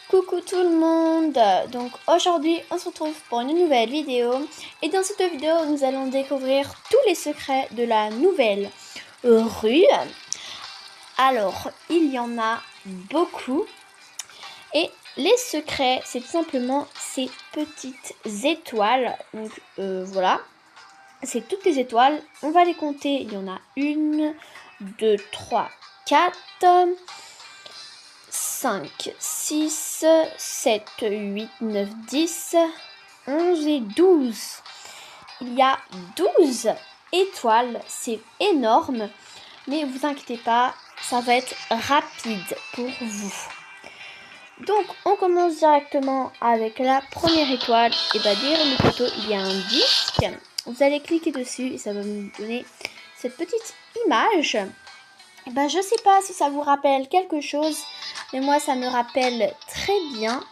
Coucou tout le monde, donc aujourd'hui on se retrouve pour une nouvelle vidéo et dans cette vidéo nous allons découvrir tous les secrets de la nouvelle rue. Alors il y en a beaucoup et les secrets c'est tout simplement ces petites étoiles, donc voilà, c'est toutes les étoiles, on va les compter, il y en a 1, 2, 3, 4... 5, 6, 7, 8, 9, 10, 11 et 12. Il y a 12 étoiles, c'est énorme, mais vous inquiétez pas, ça va être rapide pour vous. Donc on commence directement avec la première étoile, et bah derrière le photo il y a un disque, vous allez cliquer dessus et ça va vous donner cette petite image. Et bah je sais pas si ça vous rappelle quelque chose, mais moi ça me rappelle très bien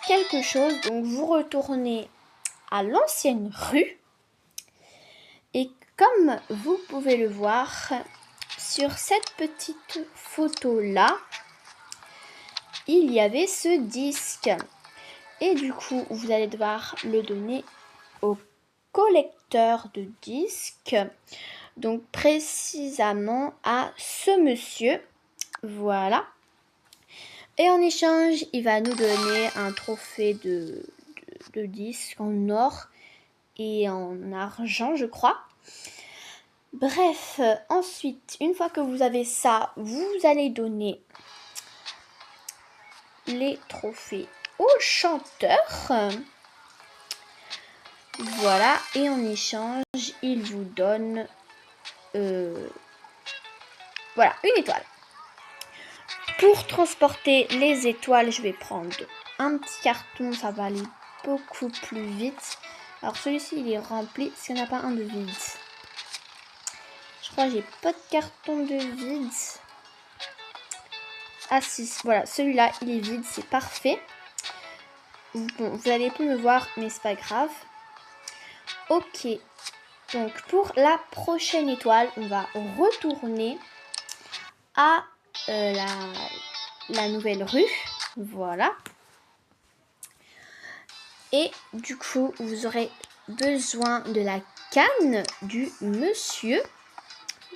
quelque chose. Donc vous retournez à l'ancienne rue et comme vous pouvez le voir sur cette petite photo là, il y avait ce disque et du coup vous allez devoir le donner au collecteur de disques, donc précisément à ce monsieur, voilà. Et en échange, il va nous donner un trophée de disque en or et en argent, je crois. Bref, ensuite, une fois que vous avez ça, vous allez donner les trophées au chanteur. Voilà, et en échange, il vous donne voilà, une étoile. Pour transporter les étoiles, je vais prendre un petit carton, ça va aller beaucoup plus vite. Alors celui-ci, il est rempli, parce qu'il n'y en a pas un de vide. Je crois que j'ai pas de carton de vide. Ah si, voilà, celui-là, il est vide, c'est parfait. Bon, vous allez plus me voir, mais c'est pas grave. Ok, donc pour la prochaine étoile, on va retourner à la nouvelle rue. Voilà. Et du coup, vous aurez besoin de la canne du monsieur.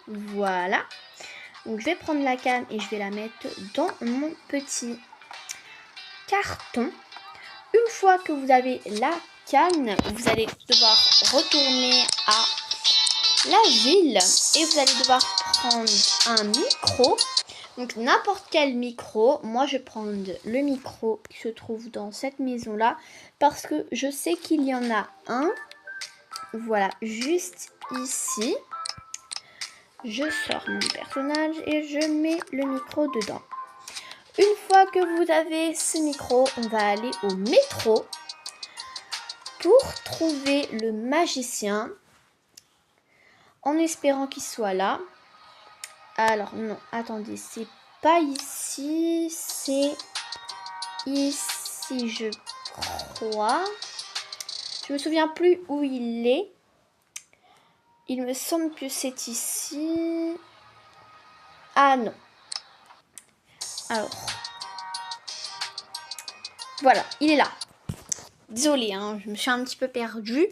Voilà. Donc, je vais prendre la canne et je vais la mettre dans mon petit carton. Une fois que vous avez la canne, vous allez devoir retourner à la ville et vous allez devoir prendre un micro. Donc n'importe quel micro, moi je vais prendre le micro qui se trouve dans cette maison là parce que je sais qu'il y en a un, voilà, juste ici. Je sors mon personnage et je mets le micro dedans. Une fois que vous avez ce micro, on va aller au métro pour trouver le magicien en espérant qu'il soit là. Alors non, attendez, c'est pas ici, c'est ici je crois. Je me souviens plus où il est. Il me semble que c'est ici. Ah non. Alors. Voilà, il est là. Désolée, hein, je me suis un petit peu perdue.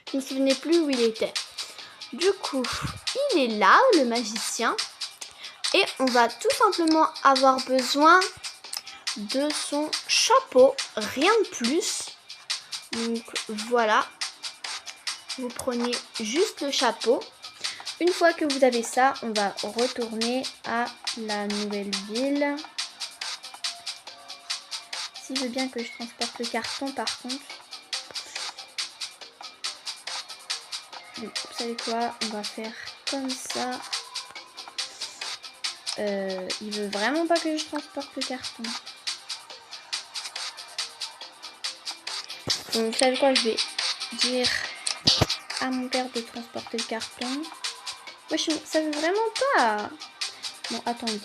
Je ne me souvenais plus où il était. Du coup, il est là, le magicien. Et on va tout simplement avoir besoin de son chapeau, rien de plus. Donc voilà, vous prenez juste le chapeau. Une fois que vous avez ça, on va retourner à la nouvelle ville. S'il veut bien que je transporte le carton par contre. Bon, vous savez quoi, on va faire comme ça. Il veut vraiment pas que je transporte le carton. Donc vous savez quoi, je vais dire à mon père de transporter le carton. Moi je savais vraiment pas. Bon, attendez.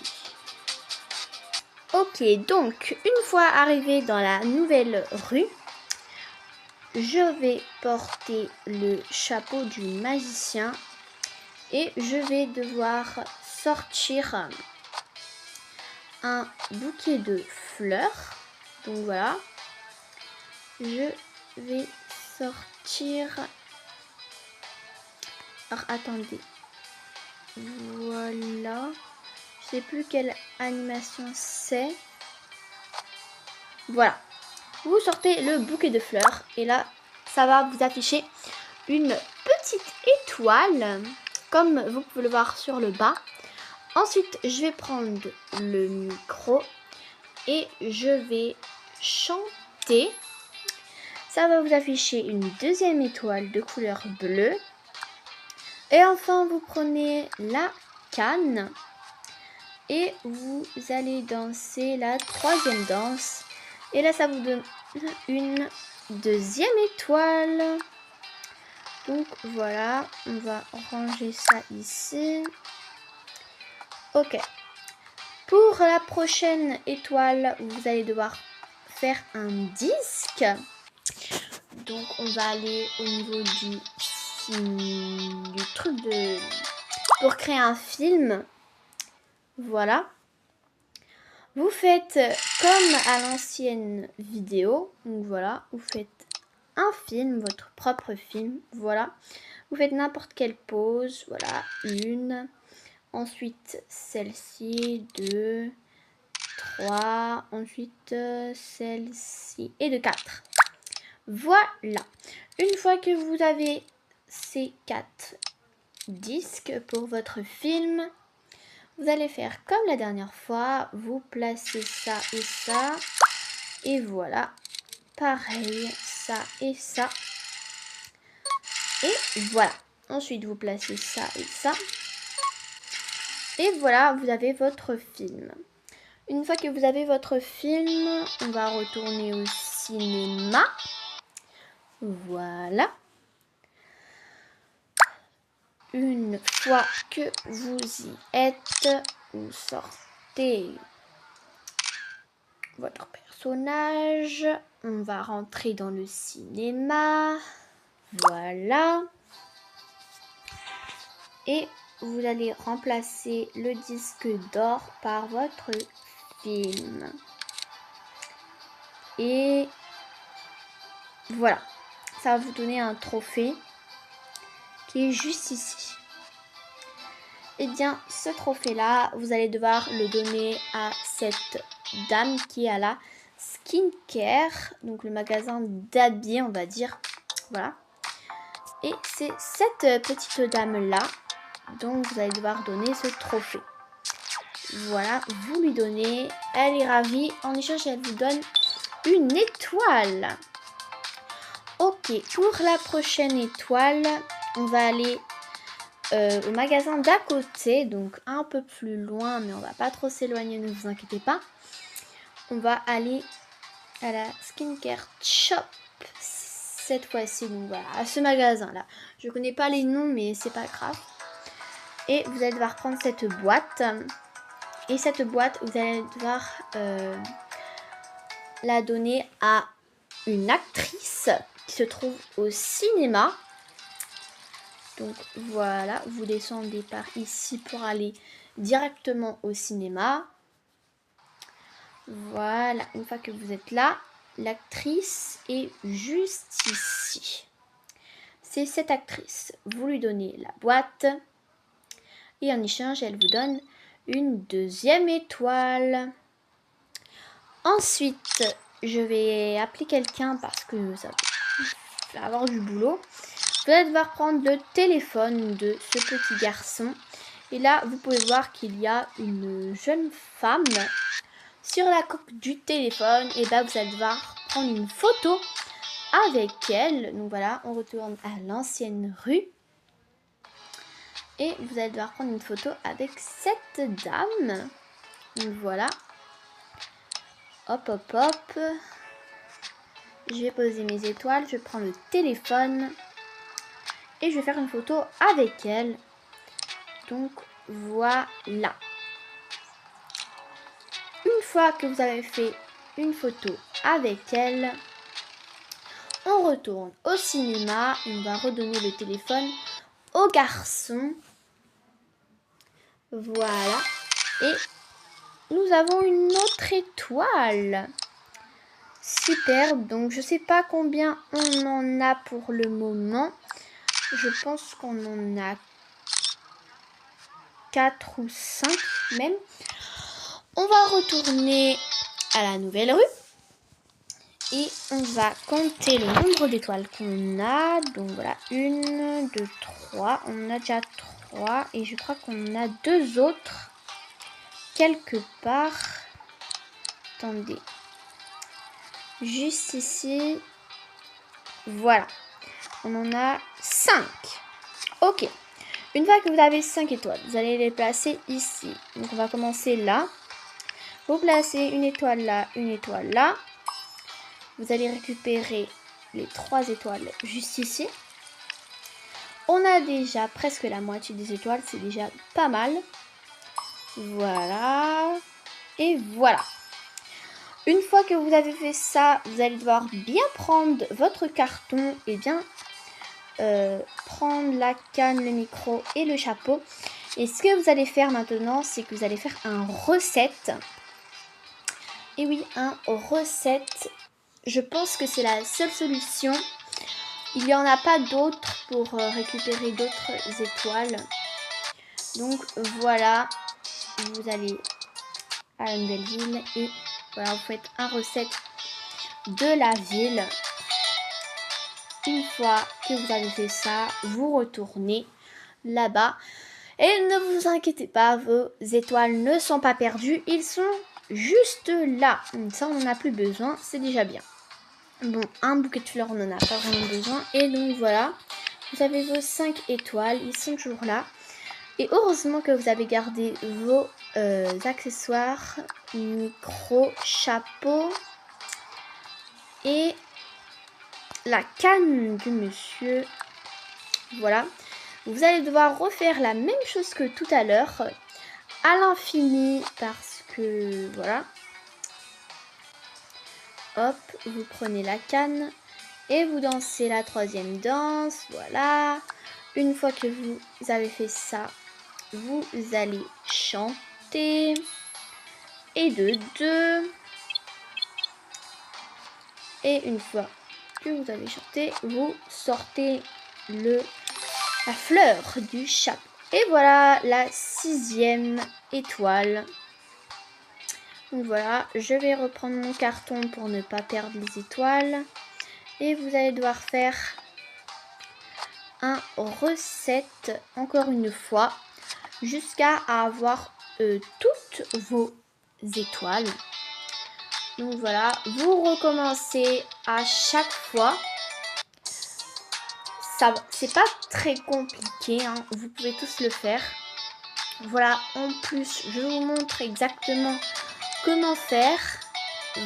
Ok, donc une fois arrivé dans la nouvelle rue, je vais porter le chapeau du magicien et je vais devoir sortir un bouquet de fleurs. Donc voilà. Je vais sortir. Alors attendez. Voilà. Je sais plus quelle animation c'est. Voilà. Vous sortez le bouquet de fleurs. Et là, ça va vous afficher une petite étoile. Comme vous pouvez le voir sur le bas. Ensuite, je vais prendre le micro. Et je vais chanter. Ça va vous afficher une deuxième étoile de couleur bleue. Et enfin, vous prenez la canne. Et vous allez danser la troisième danse. Et là, ça vous donne une deuxième étoile. Donc voilà, on va ranger ça ici. Ok. Pour la prochaine étoile, vous allez devoir faire un disque. Donc on va aller au niveau du truc pour créer un film. Voilà. Vous faites comme à l'ancienne vidéo. Donc voilà, vous faites un film, votre propre film. Voilà. Vous faites n'importe quelle pose. Voilà, une. Ensuite, celle-ci, 2, 3. Ensuite, celle-ci et de 4. Voilà. Une fois que vous avez ces 4 disques pour votre film, vous allez faire comme la dernière fois. Vous placez ça et ça. Et voilà. Pareil, ça et ça. Et voilà. Ensuite, vous placez ça et ça. Et voilà, vous avez votre film. Une fois que vous avez votre film, on va retourner au cinéma. Voilà. Une fois que vous y êtes, vous sortez votre personnage. On va rentrer dans le cinéma. Voilà. Et vous allez remplacer le disque d'or par votre film. Et voilà. Ça va vous donner un trophée qui est juste ici. Et bien, ce trophée-là, vous allez devoir le donner à cette dame qui est à la Skincare, donc le magasin d'habits, on va dire. Voilà. Et c'est cette petite dame-là, donc vous allez devoir donner ce trophée. Voilà, vous lui donnez, elle est ravie. En échange, elle vous donne une étoile. Ok, pour la prochaine étoile, on va aller au magasin d'à côté, donc un peu plus loin, mais on va pas trop s'éloigner, ne vous inquiétez pas. On va aller à la Skincare Shop cette fois-ci, donc voilà, à ce magasin-là. Je connais pas les noms, mais c'est pas grave. Et vous allez devoir prendre cette boîte. Et cette boîte, vous allez devoir la donner à une actrice qui se trouve au cinéma. Donc voilà, vous descendez par ici pour aller directement au cinéma. Voilà, une fois que vous êtes là, l'actrice est juste ici. C'est cette actrice. Vous lui donnez la boîte et en échange, elle vous donne une deuxième étoile. Ensuite, je vais appeler quelqu'un parce que ça va avoir du boulot. Vous allez devoir prendre le téléphone de ce petit garçon. Et là, vous pouvez voir qu'il y a une jeune femme sur la coque du téléphone. Et là, vous allez devoir prendre une photo avec elle. Donc voilà, on retourne à l'ancienne rue. Et vous allez devoir prendre une photo avec cette dame. Donc voilà. Hop, hop, hop. Je vais poser mes étoiles. Je prends le téléphone. Et je vais faire une photo avec elle. Donc voilà. Une fois que vous avez fait une photo avec elle, on retourne au cinéma. On va redonner le téléphone au garçon. Voilà. Et nous avons une autre étoile. Superbe. Donc, je sais pas combien on en a pour le moment. Je pense qu'on en a 4 ou 5 même. On va retourner à la nouvelle rue. Et on va compter le nombre d'étoiles qu'on a. Donc voilà, 1, 2, 3. On a déjà 3. Et je crois qu'on a 2 autres quelque part. Attendez. Juste ici. Voilà. On en a 5. Ok. Une fois que vous avez 5 étoiles, vous allez les placer ici. Donc on va commencer là. Vous placez une étoile là, une étoile là. Vous allez récupérer les 3 étoiles juste ici. On a déjà presque la moitié des étoiles, c'est déjà pas mal. Voilà. Et voilà. Une fois que vous avez fait ça, vous allez devoir bien prendre votre carton et bien prendre la canne, le micro et le chapeau. Et ce que vous allez faire maintenant, c'est que vous allez faire un recette. Et oui, un recette. Je pense que c'est la seule solution. Il n'y en a pas d'autres pour récupérer d'autres étoiles. Donc voilà, vous allez à la nouvelle ville et voilà, vous faites un recette de la ville. Une fois que vous avez fait ça, vous retournez là-bas. Et ne vous inquiétez pas, vos étoiles ne sont pas perdues. Ils sont juste là. Ça, on n'en a plus besoin, c'est déjà bien. Bon, un bouquet de fleurs, on n'en a pas vraiment besoin. Et donc voilà, vous avez vos 5 étoiles, ils sont toujours là. Et heureusement que vous avez gardé vos accessoires, micro, chapeau et la canne du monsieur. Voilà. Vous allez devoir refaire la même chose que tout à l'heure à l'infini parce que voilà. Hop, vous prenez la canne et vous dansez la 3e danse. Voilà. Une fois que vous avez fait ça, vous allez chanter. Et de 2. Et une fois que vous avez chanté, vous sortez la fleur du chapeau. Et voilà la 6e étoile. Donc voilà, je vais reprendre mon carton pour ne pas perdre les étoiles. Et vous allez devoir faire un recette encore une fois jusqu'à avoir toutes vos étoiles. Donc voilà, vous recommencez à chaque fois. Ça, c'est pas très compliqué, hein. Vous pouvez tous le faire. Voilà, en plus, je vous montre exactement comment faire.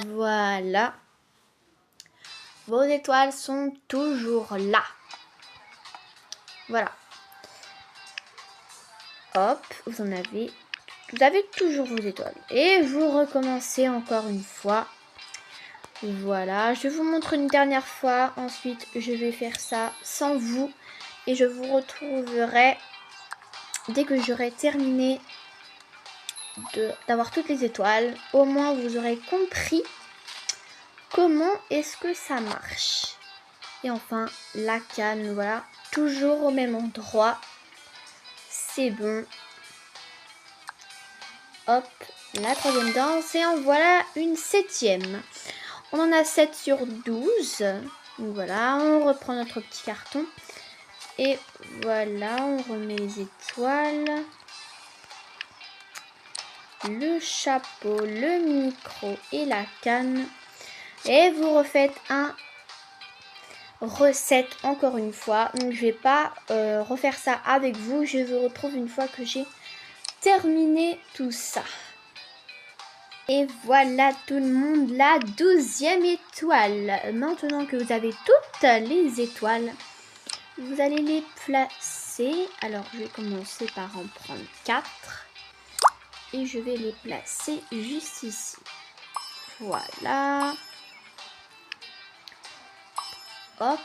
Voilà. Vos étoiles sont toujours là. Voilà. Hop, vous avez toujours vos étoiles. Et vous recommencez encore une fois. Voilà, je vous montre une dernière fois. Ensuite, je vais faire ça sans vous. Et je vous retrouverai dès que j'aurai terminé d'avoir toutes les étoiles. Au moins, vous aurez compris comment est-ce que ça marche. Et enfin, la canne, voilà. Toujours au même endroit. C'est bon. Hop, la 3e danse. Et en voilà une 7e. On en a 7 sur 12. Donc voilà, on reprend notre petit carton. Et voilà, on remet les étoiles. Le chapeau, le micro et la canne. Et vous refaites un recette encore une fois. Donc je vais pas refaire ça avec vous. Je vous retrouve une fois que j'ai terminé tout ça. Et voilà tout le monde, la 12e étoile. Maintenant que vous avez toutes les étoiles, vous allez les placer. Alors je vais commencer par en prendre 4. Et je vais les placer juste ici. Voilà. Hop.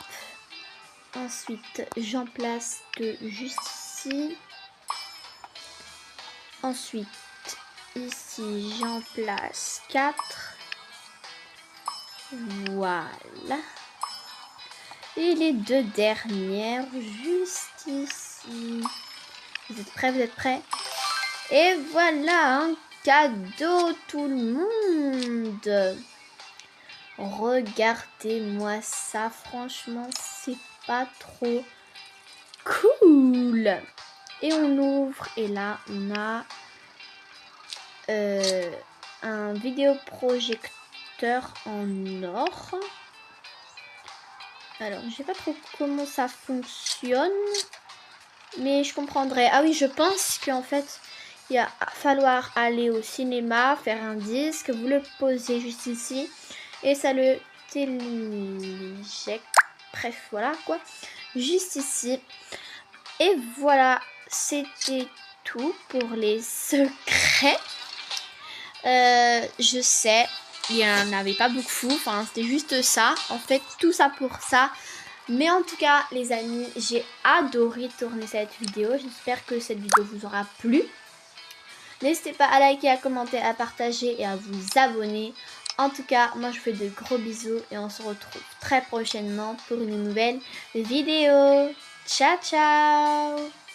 Ensuite, j'en place 2 juste ici. Ensuite, ici, j'en place 4. Voilà. Et les 2 dernières, juste ici. Vous êtes prêts? Vous êtes prêts? Et voilà, un cadeau tout le monde. Regardez-moi ça, franchement, c'est pas trop cool. Et on ouvre, et là, on a un vidéoprojecteur en or. Alors, je sais pas trop comment ça fonctionne, mais je comprendrai. Ah oui, je pense qu'en fait, il va falloir aller au cinéma, faire un disque, vous le posez juste ici, et ça le téléjecte. Bref, voilà quoi. Juste ici. Et voilà, c'était tout pour les secrets. Je sais, il n'y en avait pas beaucoup, enfin c'était juste ça, en fait tout ça pour ça. Mais en tout cas les amis, j'ai adoré tourner cette vidéo, j'espère que cette vidéo vous aura plu. N'hésitez pas à liker, à commenter, à partager et à vous abonner. En tout cas, moi je vous fais de gros bisous et on se retrouve très prochainement pour une nouvelle vidéo. Ciao ciao!